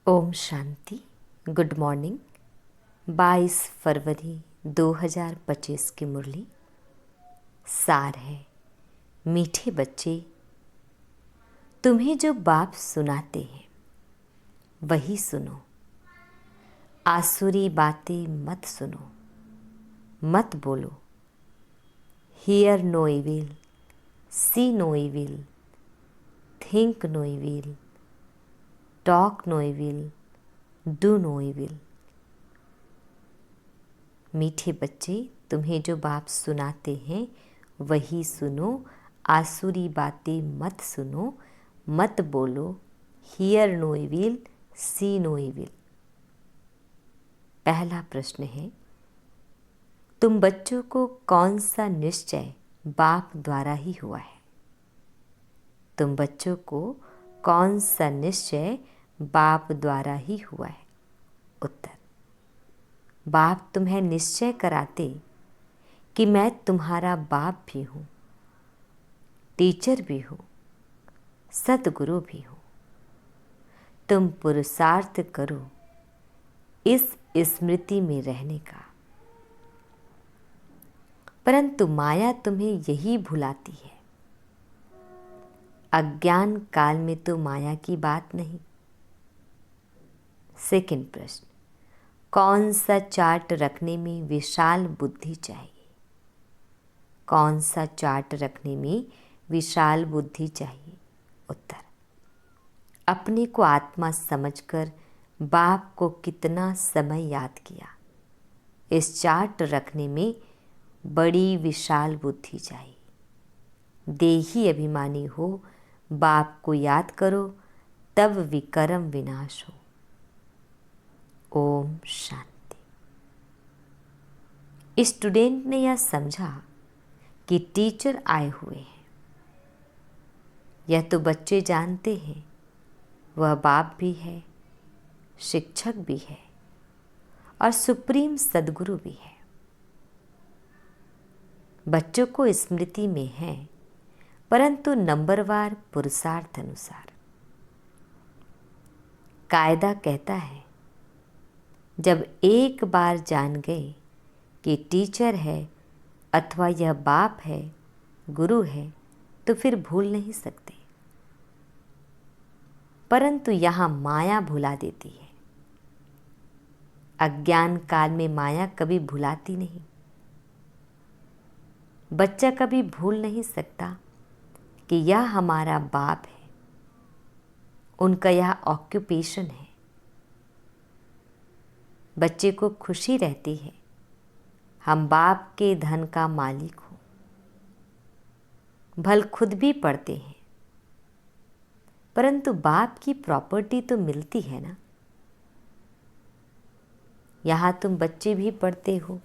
Om Shanti. Good morning. 22 फरवरी 2025 की मुरली सार है। मीठे बच्चे, तुम्हें जो बाप सुनाते हैं वही सुनो। आसुरी बातें मत सुनो, मत बोलो। Hear no evil, see no evil, think no evil, talk no evil, do no evil. मीठे बच्चे, तुम्हें जो बाप सुनाते हैं वही सुनो। आसुरी बातें मत सुनो, मत बोलो। Hear no evil, see no evil. पहला प्रश्न है, तुम बच्चों को कौन सा निश्चय बाप द्वारा ही हुआ है? तुम बच्चों को कौन सा निश्चय बाप द्वारा ही हुआ है? उत्तर, बाप तुम्हें निश्चय कराते कि मैं तुम्हारा बाप भी हूँ, टीचर भी हूँ, सद्गुरु भी हूँ। तुम पुरुषार्थ करो इस स्मृति में रहने का, परंतु माया तुम्हें यही भुलाती है। अज्ञान काल में तो माया की बात नहीं। सेकंड प्रश्न, कौन सा चार्ट रखने में विशाल बुद्धि चाहिए? कौन सा चार्ट रखने में विशाल बुद्धि चाहिए? उत्तर, अपने को आत्मा समझकर बाप को कितना समय याद किया, इस चार्ट रखने में बड़ी विशाल बुद्धि चाहिए। देही अभिमानी हो, बाप को याद करो, तब विकर्म विनाश हो। ओम शांति। स्टूडेंट ने यह समझा कि टीचर आए हुए हैं। यह तो बच्चे जानते हैं वह बाप भी है, शिक्षक भी है और सुप्रीम सद्गुरु भी है। बच्चों को स्मृति में है, परंतु नंबरवार पुरुषार्थ अनुसार। कायदा कहता है, जब एक बार जान गए कि टीचर है अथवा यह बाप है, गुरु है, तो फिर भूल नहीं सकते। परंतु यहाँ माया भुला देती है। अज्ञान काल में माया कभी भुलाती नहीं। बच्चा कभी भूल नहीं सकता कि यह हमारा बाप है, उनका यह ऑक्यूपेशन है। बच्चे को खुशी रहती है, हम बाप के धन का मालिक हो। भल खुद भी पढ़ते हैं, परंतु बाप की प्रॉपर्टी तो मिलती है ना। यहाँ तुम बच्चे भी पढ़ते हो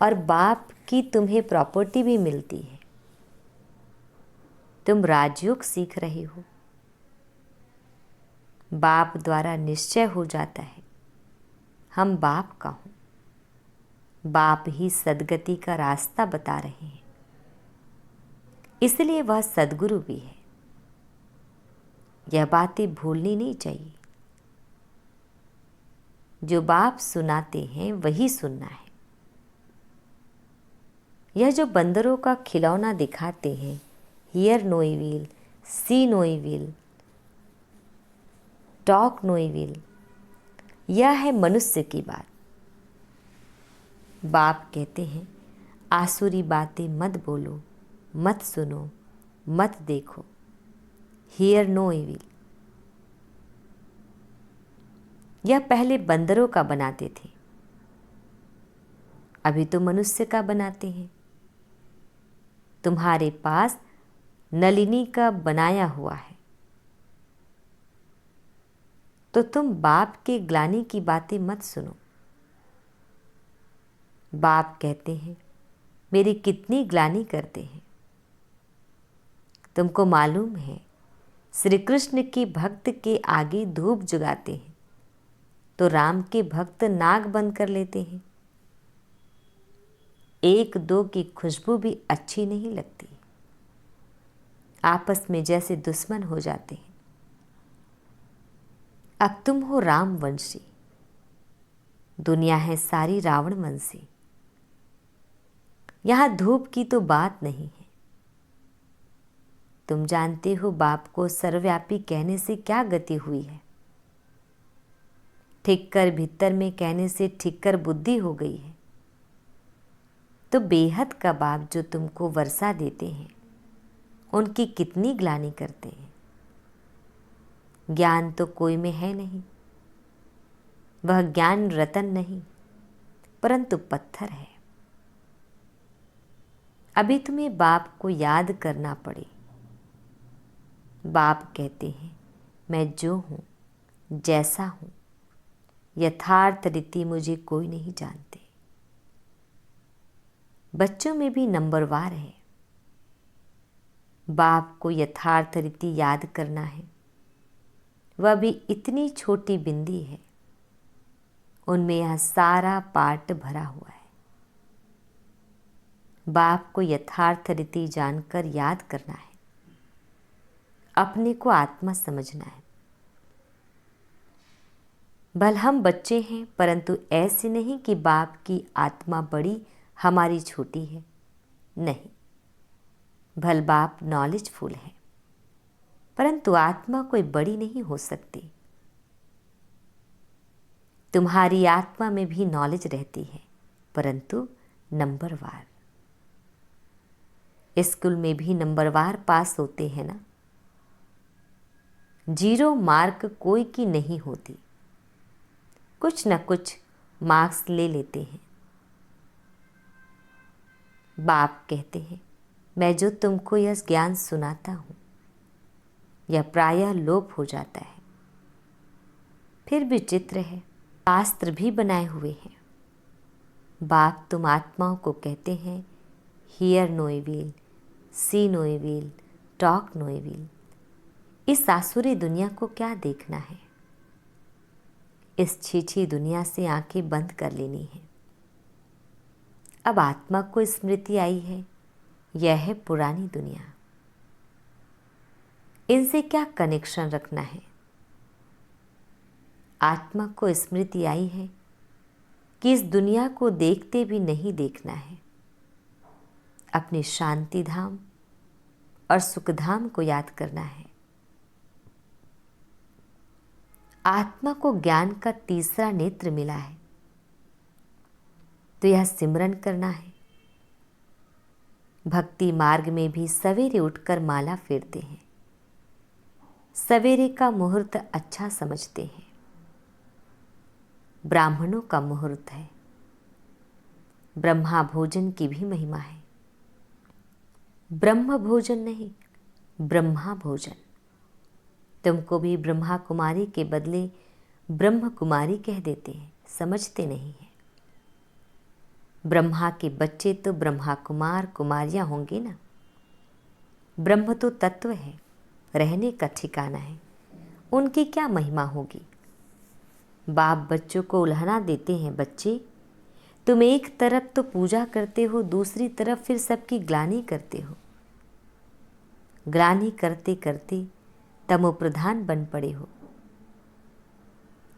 और बाप की तुम्हें प्रॉपर्टी भी मिलती है। तुम राजयोग सीख रहे हो। बाप द्वारा निश्चय हो जाता है, हम बाप का हूँ। बाप ही सद्गति का रास्ता बता रहे हैं, इसलिए वह सद्गुरु भी है। यह बातें भूलनी नहीं चाहिए। जो बाप सुनाते हैं वही सुनना है। यह जो बंदरों का खिलौना दिखाते हैं, hear no evil, see no evil, talk no evil, यह है मनुष्य की बात। बाप कहते हैं, आसुरी बातें मत बोलो, मत सुनो, मत देखो। Hear no evil. यह पहले बंदरों का बनाते थे, अभी तो मनुष्य का बनाते हैं। तुम्हारे पास नलिनी का बनाया हुआ है, तो तुम बाप के ग्लानि की बातें मत सुनो। बाप कहते हैं, मेरी कितनी ग्लानि करते हैं। तुमको मालूम है, श्री कृष्ण के भक्त के आगे धूप जगाते हैं तो राम के भक्त नाक बंद कर लेते हैं। एक दो की खुशबू भी अच्छी नहीं लगती, आपस में जैसे दुश्मन हो जाते हैं। अब तुम हो राम वंशी, दुनिया है सारी रावण वंशी। यहां धूप की तो बात नहीं है। तुम जानते हो बाप को सर्वव्यापी कहने से क्या गति हुई है। ठीक कर भीतर में कहने से ठीक कर बुद्धि हो गई है। तो बेहद का बाप जो तुमको वर्षा देते हैं, उनकी कितनी ग्लानि करते हैं। ज्ञान तो कोई में है नहीं, वह ज्ञान रतन नहीं परंतु पत्थर है। अभी तुम्हें बाप को याद करना पड़े। बाप कहते हैं मैं जो हूँ, जैसा हूँ, यथार्थ रीति मुझे कोई नहीं जानते। बच्चों में भी नंबरवार है। बाप को यथार्थ रीति याद करना है। वह भी इतनी छोटी बिंदी है, उनमें यह सारा पाठ भरा हुआ है। बाप को यथार्थ रीति जानकर याद करना है। अपने को आत्मा समझना है। भल हम बच्चे हैं, परंतु ऐसे नहीं कि बाप की आत्मा बड़ी हमारी छोटी है। नहीं, भल बाप नॉलेजफुल है, परंतु आत्मा कोई बड़ी नहीं हो सकती। तुम्हारी आत्मा में भी नॉलेज रहती है, परंतु नंबरवार। स्कूल में भी नंबरवार पास होते हैं ना। 0 मार्क कोई की नहीं होती, कुछ न कुछ मार्क्स ले लेते हैं। बाप कहते हैं मैं जो तुमको यह ज्ञान सुनाता हूँ, यह प्रायः लोप हो जाता है। फिर भी चित्र है, शास्त्र भी बनाए हुए हैं। बाप तुम आत्माओं को कहते हैं hear no evil, see no evil, talk no evil. इस आसुरी दुनिया को क्या देखना है। इस छीछी दुनिया से आंखें बंद कर लेनी है। अब आत्मा को स्मृति आई है, यह है पुरानी दुनिया। इनसे क्या कनेक्शन रखना है। आत्मा को स्मृति आई है कि इस दुनिया को देखते भी नहीं देखना है। अपने शांति धाम और सुखधाम को याद करना है। आत्मा को ज्ञान का तीसरा नेत्र मिला है, तो यह सिमरन करना है। भक्ति मार्ग में भी सवेरे उठकर माला फेरते हैं। सवेरे का मुहूर्त अच्छा समझते हैं। ब्राह्मणों का मुहूर्त है। ब्रह्मा भोजन की भी महिमा है। ब्रह्म भोजन नहीं, ब्रह्मा भोजन। तुमको भी ब्रह्मा कुमारी के बदले ब्रह्म कुमारी कह देते हैं, समझते नहीं हैं। ब्रह्मा के बच्चे तो ब्रह्मा कुमार कुमारियां होंगे ना। ब्रह्म तो तत्व है, रहने का ठिकाना है, उनकी क्या महिमा होगी। बाप बच्चों को उल्हाना देते हैं, बच्चे तुम एक तरफ तो पूजा करते हो, दूसरी तरफ फिर सबकी ग्लानि करते हो। ग्लानि करते करते तमो प्रधान बन पड़े हो।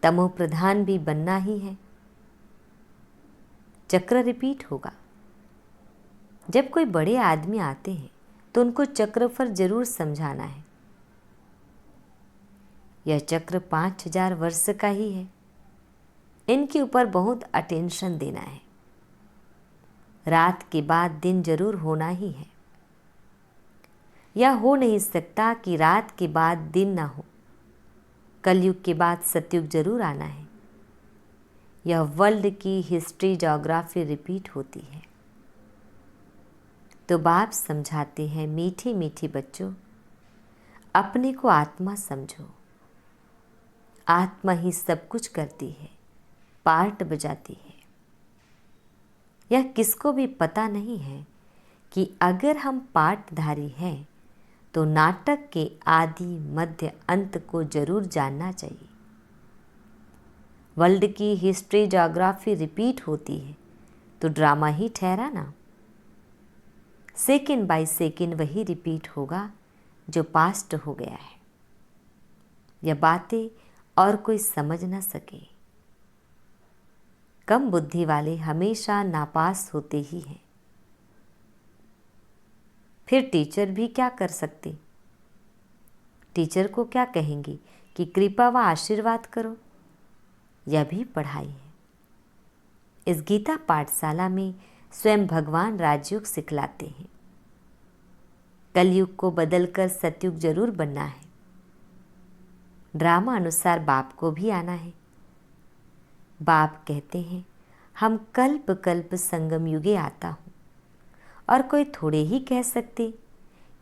तमो प्रधान भी बनना ही है। चक्र रिपीट होगा। जब कोई बड़े आदमी आते हैं तो उनको चक्र पर जरूर समझाना है। यह चक्र 5000 वर्ष का ही है। इनके ऊपर बहुत अटेंशन देना है। रात के बाद दिन जरूर होना ही है। यह हो नहीं सकता कि रात के बाद दिन ना हो। कलयुग के बाद सतयुग जरूर आना है। यह वर्ल्ड की हिस्ट्री ज्योग्राफी रिपीट होती है। तो बाप समझाते हैं, मीठे मीठे बच्चों, अपने को आत्मा समझो। आत्मा ही सब कुछ करती है, पार्ट बजाती है। यह किसको भी पता नहीं है कि अगर हम पार्टधारी हैं तो नाटक के आदि मध्य अंत को जरूर जानना चाहिए। वर्ल्ड की हिस्ट्री ज्योग्राफी रिपीट होती है तो ड्रामा ही ठहरा ना। सेकेंड बाय सेकेंड वही रिपीट होगा जो पास्ट हो गया है। यह बातें और कोई समझ न सके। कम बुद्धि वाले हमेशा नापास होते ही हैं। फिर टीचर भी क्या कर सकते? टीचर को क्या कहेंगे कि कृपा व आशीर्वाद करो? यह भी पढ़ाई है। इस गीता पाठशाला में स्वयं भगवान राजयोग सिखलाते हैं। कलयुग को बदलकर सतयुग जरूर बनना है। ड्रामा अनुसार बाप को भी आना है। बाप कहते हैं, हम कल्प कल्प संगम युगे आता हूँ। और कोई थोड़े ही कह सकते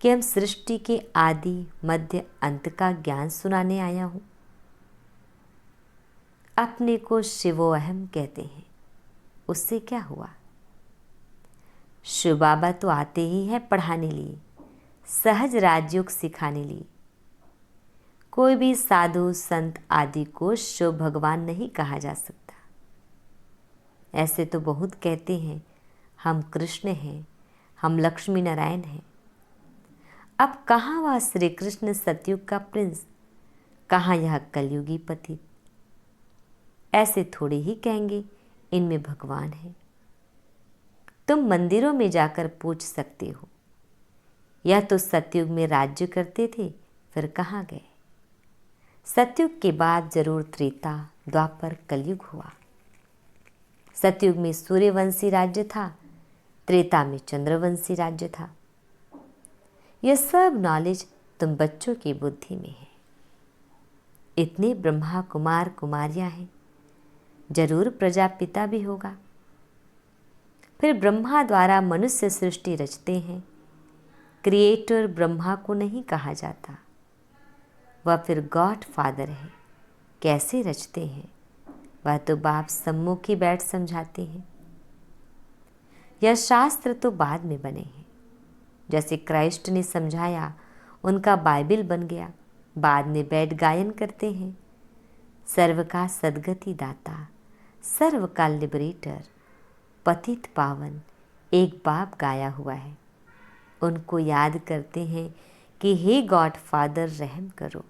कि हम सृष्टि के आदि मध्य अंत का ज्ञान सुनाने आया हूँ। अपने को शिवोहम कहते हैं। उससे क्या हुआ? शिव बाबा तो आते ही हैं पढ़ाने लिए, सहज राजयोग सिखाने लिए। कोई भी साधु संत आदि को शिव भगवान नहीं कहा जा सकता। ऐसे तो बहुत कहते हैं, हम कृष्ण हैं, हम लक्ष्मी नारायण हैं। अब कहाँ वह श्री कृष्ण सतयुग का प्रिंस, कहाँ यह कलयुगी पतित? ऐसे थोड़े ही कहेंगे इनमें भगवान है। तुम मंदिरों में जाकर पूछ सकते हो, यह तो सतयुग में राज्य करते थे, फिर कहाँ गए? सतयुग के बाद जरूर त्रेता द्वापर कलयुग हुआ। सतयुग में सूर्यवंशी राज्य था, त्रेता में चंद्रवंशी राज्य था। यह सब नॉलेज तुम बच्चों की बुद्धि में है। इतने ब्रह्मा कुमार कुमारियां हैं, जरूर प्रजापिता भी होगा। फिर ब्रह्मा द्वारा मनुष्य सृष्टि रचते हैं। क्रिएटर ब्रह्मा को नहीं कहा जाता, वह फिर गॉड फादर है। कैसे रचते हैं वह तो बाप सम्मुख ही बैठ समझाते हैं। यह शास्त्र तो बाद में बने हैं। जैसे क्राइस्ट ने समझाया, उनका बाइबल बन गया। बाद में बैठ गायन करते हैं, सर्व का सद्गति दाता, सर्व का लिबरेटर, पतित पावन, एक बाप गाया हुआ है। उनको याद करते हैं कि हे गॉड फादर रहम करो।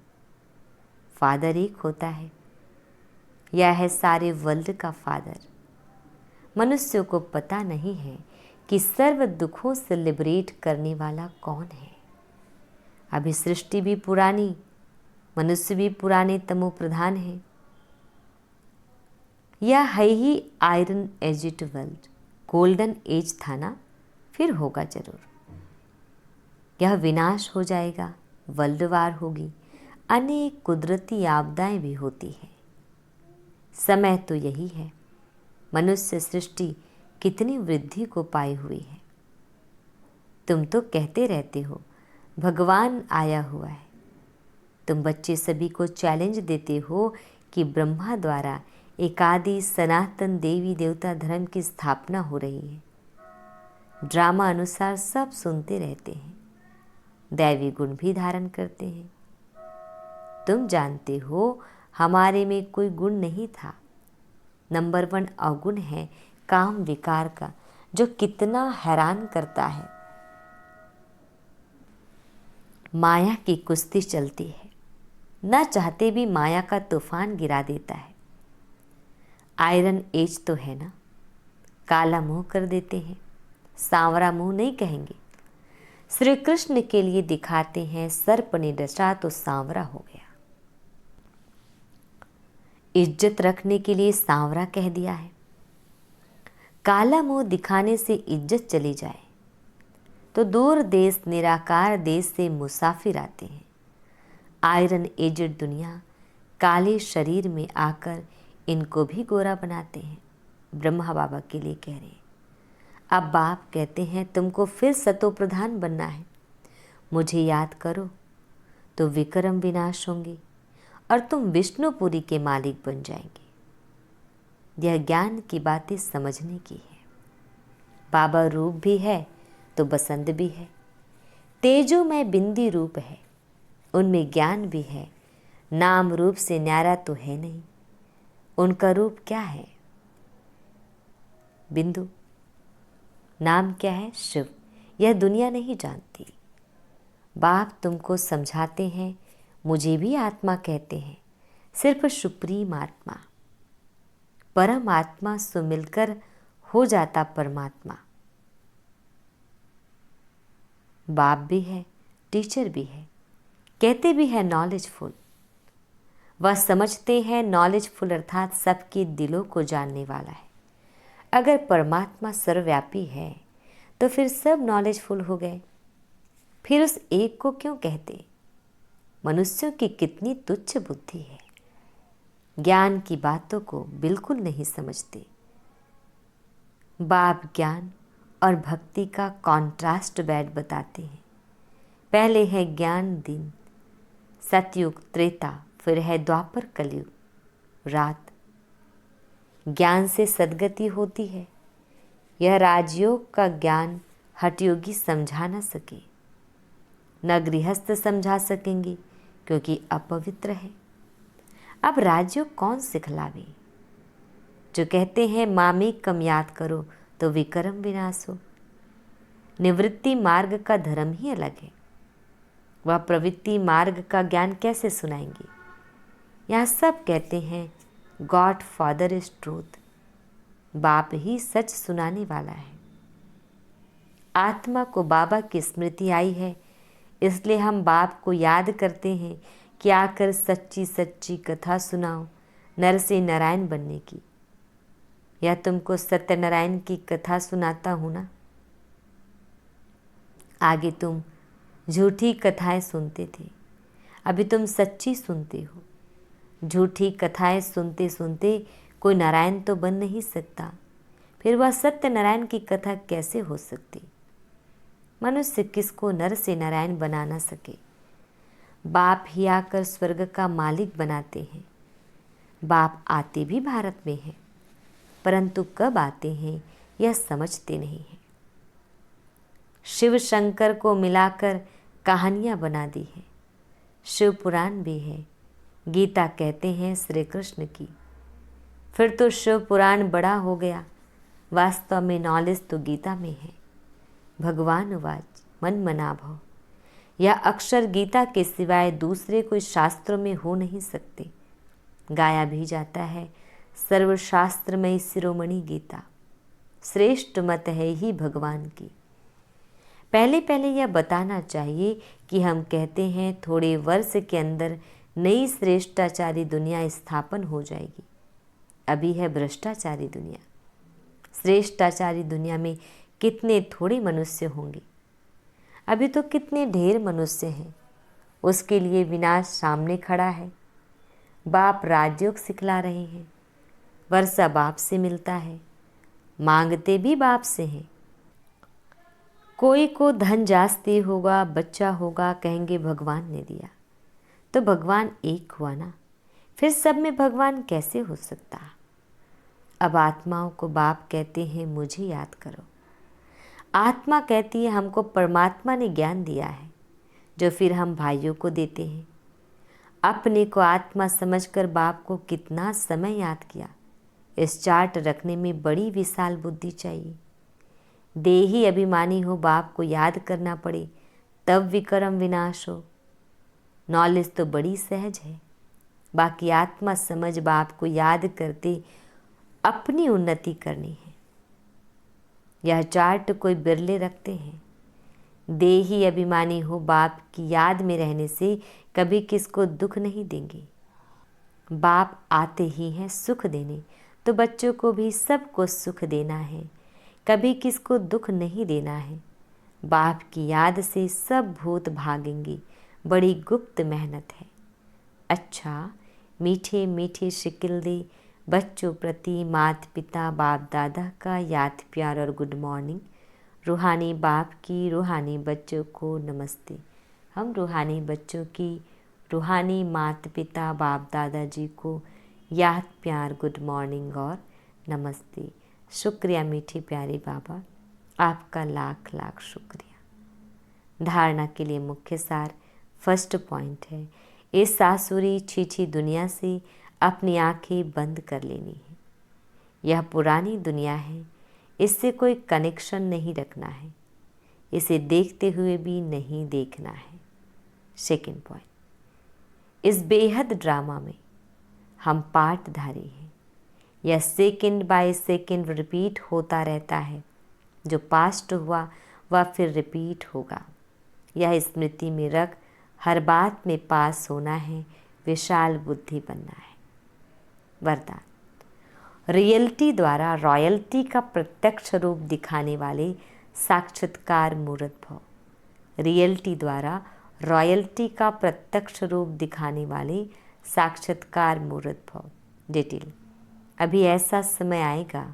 फादर एक होता है, यह है सारे वर्ल्ड का फादर। मनुष्यों को पता नहीं है कि सर्व दुखों से लिबरेट करने वाला कौन है। अभी सृष्टि भी पुरानी, मनुष्य भी पुराने तमो प्रधान है। यह है ही iron aged world. Golden age था ना, फिर होगा जरूर। यह विनाश हो जाएगा, वर्ल्ड वार होगी, अनेक कुदरती आपदाएं भी होती हैं। समय तो यही है। मनुष्य सृष्टि कितनी वृद्धि को पाई हुई है। तुम तो कहते रहते हो भगवान आया हुआ है। तुम बच्चे सभी को चैलेंज देते हो कि ब्रह्मा द्वारा एक आदि सनातन देवी देवता धर्म की स्थापना हो रही है। ड्रामा अनुसार सब सुनते रहते हैं, दैवी गुण भी धारण करते हैं। तुम जानते हो हमारे में कोई गुण नहीं था। नंबर 1 अवगुण है काम विकार का, जो कितना हैरान करता है। माया की कुश्ती चलती है, न चाहते भी माया का तूफान गिरा देता है। आयरन एज तो है ना, काला मुंह कर देते हैं, सांवरा मुंह नहीं कहेंगे। श्री कृष्ण के लिए दिखाते हैं सर्प ने डसा तो सांवरा हो गया। इज्जत रखने के लिए सांवरा कह दिया है। काला मुंह दिखाने से इज्जत चली जाए तो दूर देश निराकार देश से मुसाफिर आते हैं। आयरन एजेड दुनिया काले शरीर में आकर इनको भी गोरा बनाते हैं। ब्रह्मा बाबा के लिए कह रहे हैं। अब बाप कहते हैं तुमको फिर सतो प्रधान बनना है। मुझे याद करो तो विक्रम विनाश होंगे और तुम विष्णुपुरी के मालिक बन जाएंगे। यह ज्ञान की बातें समझने की है। बाबा रूप भी है तो बसंत भी है। तेजो में बिंदी रूप है, उनमें ज्ञान भी है। नाम रूप से न्यारा तो है नहीं। उनका रूप क्या है? बिंदु। नाम क्या है? शिव। यह दुनिया नहीं जानती। बाप तुमको समझाते हैं, मुझे भी आत्मा कहते हैं। सिर्फ सुप्रीम आत्मा, परमात्मा से मिलकर हो जाता परमात्मा। बाप भी है, टीचर भी है, कहते भी है नॉलेजफुल। वह समझते हैं नॉलेजफुल अर्थात सबके दिलों को जानने वाला है। अगर परमात्मा सर्वव्यापी है तो फिर सब नॉलेजफुल हो गए। फिर उस एक को क्यों कहते? मनुष्यों की कितनी तुच्छ बुद्धि है, ज्ञान की बातों को बिल्कुल नहीं समझते। बाप ज्ञान और भक्ति का कॉन्ट्रास्ट बैड बताते हैं। पहले है ज्ञान दिन, सतयुग त्रेता, फिर है द्वापर कलयुग रात। ज्ञान से सद्गति होती है। यह राजयोग का ज्ञान हठयोगी समझा न सके, न गृहस्थ समझा सकेंगे क्योंकि अपवित्र है। अब राजयोग कौन सिखलावे? जो कहते हैं मामेकम याद करो तो विकर्म विनाश हो। निवृत्ति मार्ग का धर्म ही अलग है। वह प्रवृत्ति मार्ग का ज्ञान कैसे सुनाएंगे? यहाँ सब कहते हैं गॉड फादर इज ट्रूथ, बाप ही सच सुनाने वाला है। आत्मा को बाबा की स्मृति आई है, इसलिए हम बाप को याद करते हैं कि आकर सच्ची सच्ची कथा सुनाओ नर से नारायण बनने की। या तुमको सत्यनारायण की कथा सुनाता हूँ ना। आगे तुम झूठी कथाएं सुनते थे, अभी तुम सच्ची सुनते हो। झूठी कथाएं सुनते सुनते कोई नारायण तो बन नहीं सकता, फिर वह सत्यनारायण की कथा कैसे हो सकती? मनुष्य किसको नर से नारायण बना ना सके। बाप ही आकर स्वर्ग का मालिक बनाते हैं। बाप आते भी भारत में हैं, परंतु कब आते हैं यह समझते नहीं हैं। शिव शंकर को मिलाकर कहानियाँ बना दी है। शिव पुराण भी है, गीता कहते हैं श्री कृष्ण की। फिर तो शिव पुराण बड़ा हो गया, वास्तव में नॉलेज तो गीता में है। भगवान वाच मन मना भव, यह अक्षर गीता के सिवाय दूसरे कोई शास्त्रों में हो नहीं सकते। गाया भी जाता है सर्वशास्त्र में शिरोमणि गीता, श्रेष्ठ मत है ही भगवान की। पहले पहले यह बताना चाहिए कि हम कहते हैं थोड़े वर्ष के अंदर नई श्रेष्ठाचारी दुनिया स्थापन हो जाएगी। अभी है भ्रष्टाचारी दुनिया। श्रेष्ठाचारी दुनिया में कितने थोड़े मनुष्य होंगे। अभी तो कितने ढेर मनुष्य हैं, उसके लिए विनाश सामने खड़ा है। बाप राजयोग सिखला रहे हैं, वर्षा बाप से मिलता है, मांगते भी बाप से हैं। कोई को धन जास्ती होगा, बच्चा होगा, कहेंगे भगवान ने दिया, तो भगवान एक हुआ ना, फिर सब में भगवान कैसे हो सकता? अब आत्माओं को बाप कहते हैं मुझे याद करो। आत्मा कहती है हमको परमात्मा ने ज्ञान दिया है, जो फिर हम भाइयों को देते हैं। अपने को आत्मा समझकर बाप को कितना समय याद किया। इस चार्ट रखने में बड़ी विशाल बुद्धि चाहिए। देही अभिमानी हो, बाप को याद करना पड़े तब विक्रम विनाश हो। नॉलेज तो बड़ी सहज है, बाकी आत्मा समझ बाप को याद करते अपनी उन्नति करनी है। यह चार्ट कोई बिरले रखते हैं। देही अभिमानी हो, बाप की याद में रहने से कभी किसको दुख नहीं देंगे। बाप आते ही हैं सुख देने, तो बच्चों को भी सबको सुख देना है, कभी किसको दुख नहीं देना है। बाप की याद से सब भूत भागेंगे, बड़ी गुप्त मेहनत है। अच्छा मीठे मीठे शिकिल दे बच्चों प्रति माता पिता बाप दादा का याद प्यार और गुड मॉर्निंग। रूहानी बाप की रूहानी बच्चों को नमस्ते। हम रूहानी बच्चों की रूहानी माता पिता बाप दादाजी को याद प्यार गुड मॉर्निंग और नमस्ते। शुक्रिया मीठी प्यारी बाबा, आपका लाख लाख शुक्रिया। धारणा के लिए मुख्य सार फर्स्ट पॉइंट है, इस आसुरी छीछी दुनिया से अपनी आंखें बंद कर लेनी है। यह पुरानी दुनिया है, इससे कोई कनेक्शन नहीं रखना है, इसे देखते हुए भी नहीं देखना है। सेकंड पॉइंट, इस बेहद ड्रामा में हम पाठधारी हैं। यह सेकंड बाय सेकंड रिपीट होता रहता है। जो पास्ट हुआ वह फिर रिपीट होगा। यह स्मृति में रख हर बात में पास होना है, विशाल बुद्धि बनना है। वरदान, रियलिटी द्वारा रॉयल्टी का प्रत्यक्ष रूप दिखाने वाले साक्षात्कार मूर्त भव। रियलिटी द्वारा रॉयल्टी का प्रत्यक्ष रूप दिखाने वाले साक्षात्कार मूर्त भव। डिटेल, अभी ऐसा समय आएगा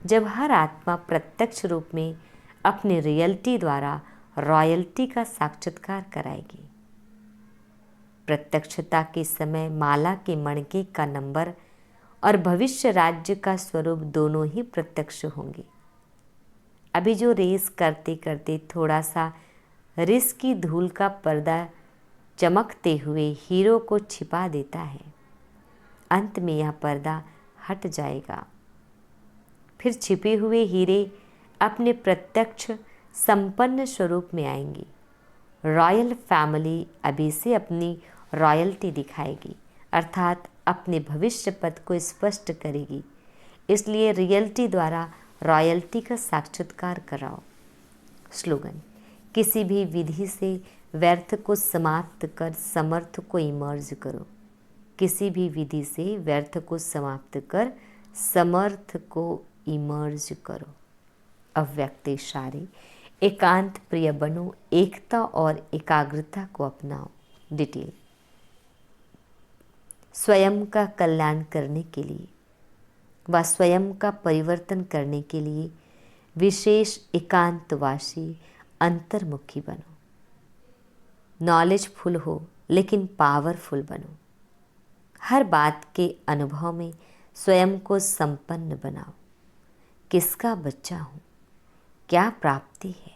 जब हर आत्मा प्रत्यक्ष रूप में अपनी रियलिटी द्वारा रॉयल्टी का साक्षात्कार कराएगी। प्रत्यक्षता के समय माला के मणके का नंबर और भविष्य राज्य का स्वरूप दोनों ही प्रत्यक्ष होंगे। अभी जो रेस करते करते थोड़ा सा रिस्क की धूल का पर्दा चमकते हुए हीरो को छिपा देता है, अंत में यह पर्दा हट जाएगा। फिर छिपे हुए हीरे अपने प्रत्यक्ष संपन्न स्वरूप में आएंगी। रॉयल फैमिली अभी से अपनी रॉयल्टी दिखाएगी, अर्थात अपने भविष्य पथ को स्पष्ट करेगी। इसलिए रियलिटी द्वारा रॉयल्टी का साक्षात्कार कराओ। स्लोगन, किसी भी विधि से व्यर्थ को समाप्त कर समर्थ को इमर्ज करो। किसी भी विधि से व्यर्थ को समाप्त कर समर्थ को इमर्ज करो। अव्यक्त इशारे, एकांत प्रिय बनो, एकता और एकाग्रता को अपनाओ। डिटेल, स्वयं का कल्याण करने के लिए व स्वयं का परिवर्तन करने के लिए विशेष एकांतवासी अंतर्मुखी बनो। नॉलेजफुल हो लेकिन पावरफुल बनो। हर बात के अनुभव में स्वयं को संपन्न बनाओ। किसका बच्चा हूँ, क्या प्राप्ति है,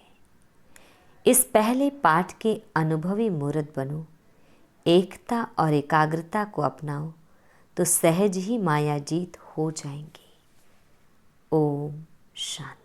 इस पहले पाठ के अनुभवी मूर्त बनो। एकता और एकाग्रता को अपनाओ तो सहज ही माया जीत हो जाएंगी। ओम शांति।